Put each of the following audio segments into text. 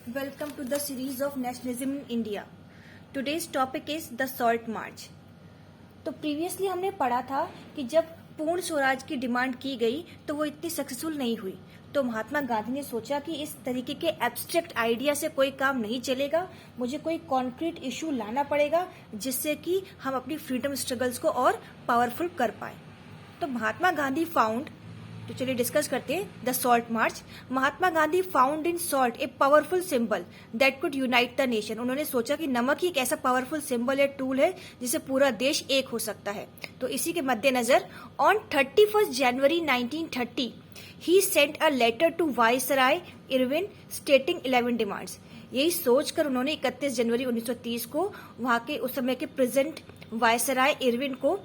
Welcome to the series of nationalism in India. Today's topic is the Salt March. तो previously हमने पढ़ा था कि जब पूर्ण स्वराज की डिमांड की गई तो वो इतनी सक्सेसफुल नहीं हुई, तो महात्मा गांधी ने सोचा कि इस तरीके के एब्स्ट्रैक्ट आइडिया से कोई काम नहीं चलेगा, मुझे कोई कॉन्क्रीट इशू लाना पड़ेगा जिससे कि हम अपनी फ्रीडम स्ट्रगल्स को और पावरफुल कर पाए। तो महात्मा गांधी फाउंड, तो चलिए डिस्कस करते हैं the salt march. Mahatma Gandhi found in salt a powerful symbol that could unite the nation. उन्होंने सोचा कि नमक ही एक ऐसा पावरफुल सिंबल या टूल है जिससे पूरा देश एक हो सकता है। तो इसी के मद्देनजर on 31 January 1930 he sent a letter to viceroy Irwin stating 11 demands. यही सोचकर उन्होंने 31 जनवरी 1930 को वहां के उस समय के प्रेजेंट वायसराय इरविन को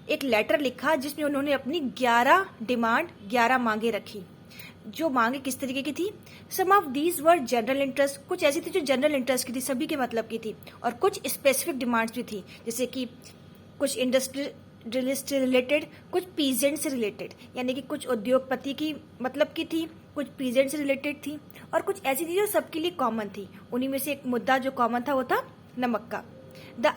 एक लेटर लिखा जिसमें उन्होंने अपनी 11 मांगे रखी। जो मांगे किस तरीके की थी? Some of these were general interest, कुछ ऐसी थी जो जनरल इंटरेस्ट की थी, सभी के मतलब की थी, और कुछ स्पेसिफिक डिमांड्स भी थी, जैसे कि कुछ इंडस्ट्रियलिस्ट से रिलेटेड, कुछ पीजेंट से रिलेटेड, यानी कि कुछ उद्योगपति की मतलब की थी, कुछ पीजेंट से रिलेटेड थी, और कुछ ऐसी थी जो सबके लिए कॉमन थी। उन्हीं में से एक मुद्दा जो कॉमन था वो था नमक का। ये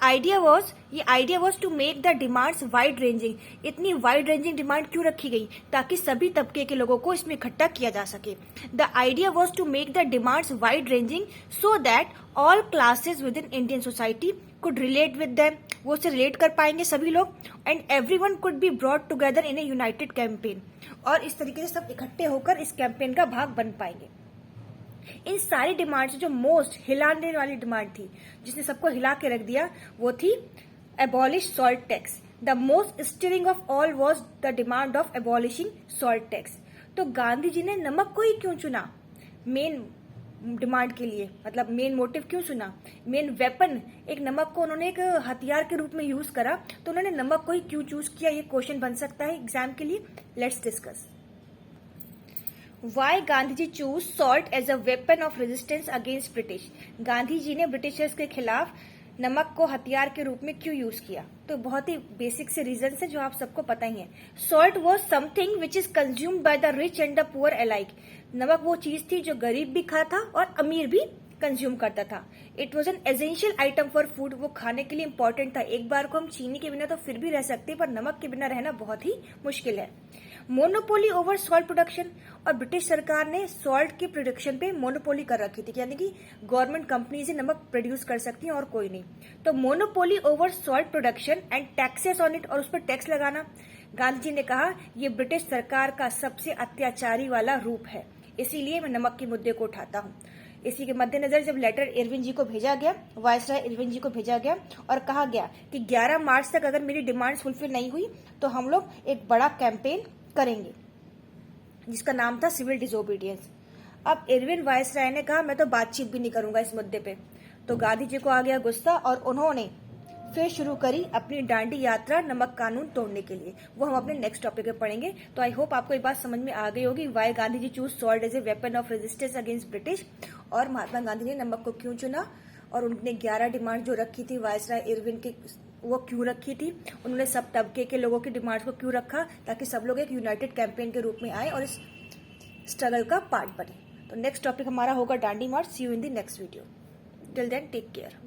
idea was to make the demands wide ranging. इतनी वाइड रेंजिंग डिमांड क्यों रखी गई? ताकि सभी तबके के लोगों को इसमें इकट्ठा किया जा सके। The idea was to make the demands wide ranging so that all classes within Indian society could relate with them. वो उससे रिलेट कर पाएंगे सभी लोग, and everyone could be brought together in a united campaign. और इस तरीके से सब इकट्ठे होकर इस कैंपेन का भाग बन पाएंगे। इन सारी डिमांड से जो मोस्ट हिलाने वाली डिमांड थी, जिसने सबको हिला के रख दिया, वो थी abolish salt tax. The most steering of all was the demand of abolishing salt tax. तो गांधी जी ने नमक को ही क्यों चुना मेन डिमांड के लिए? मतलब मेन मोटिव क्यों चुना? मेन वेपन, एक नमक को उन्होंने एक हथियार के रूप में यूज करा, तो उन्होंने नमक को ही क्यों चूज किया? ये क्वेश्चन बन सकता है एग्जाम के लिए। Let's discuss. Why Gandhi ji choose salt as a weapon of resistance against British? Gandhi ji ने ब्रिटिशर्स के खिलाफ नमक को हथियार के रूप में क्यों यूज किया? तो बहुत ही बेसिक से रीजन है जो आप सबको पता ही है। Salt was something which is consumed by the rich and the poor alike. नमक वो चीज थी जो गरीब भी खाता और अमीर भी कंज्यूम करता था। It was an essential item for food. वो खाने के लिए इंपॉर्टेंट था। एक बार को हम चीनी के बिना तो फिर भी रह सकते हैं, पर नमक के बिना रहना बहुत ही मुश्किल है। मोनोपोली ओवर सॉल्ट प्रोडक्शन, और ब्रिटिश सरकार ने सॉल्ट के प्रोडक्शन पे मोनोपोली कर रखी थी, यानी कि गवर्नमेंट कंपनी से नमक प्रोड्यूस कर सकती है और कोई नहीं। तो monopoly over salt production and taxes on it, और उस पर टैक्स लगाना। गांधी जी ने कहा ये ब्रिटिश सरकार का सबसे अत्याचारी वाला रूप है, इसीलिए मैं नमक के मुद्दे को उठाता हूँ। इसी के मद्देनजर जब लेटर इरविन जी को भेजा गया, वायसराय इरविन जी को भेजा गया, और कहा गया कि 11 मार्च तक अगर मेरी डिमांड्स फुलफिल नहीं हुई तो हम लोग एक बड़ा कैंपेन करेंगे, जिसका नाम था सिविल डिसोबीडियंस। अब इरविन वायसराय ने कहा मैं तो बातचीत भी नहीं करूंगा इस मुद्दे पे। तो गांधी जी को आ गया गुस्सा, और उन्होंने फिर शुरू करी अपनी डांडी यात्रा नमक कानून तोड़ने के लिए। वो हम अपने नेक्स्ट टॉपिक में पढ़ेंगे। तो आई होप आपको ये बात समझ में आ गई होगी, why Gandhi ji choose salt as a weapon of resistance against British, और महात्मा गांधी ने नमक को क्यों चुना, और उन्होंने 11 डिमांड जो रखी थी वायसराय इरविन की, वो क्यों रखी थी, उन्होंने सब तबके के लोगों की डिमांड को क्यों रखा, ताकि सब लोग एक यूनाइटेड कैंपेन के रूप में आए और इस स्ट्रगल का पार्ट बने। तो नेक्स्ट टॉपिक हमारा होगा Dandi march. See you in the next video. Till then take care.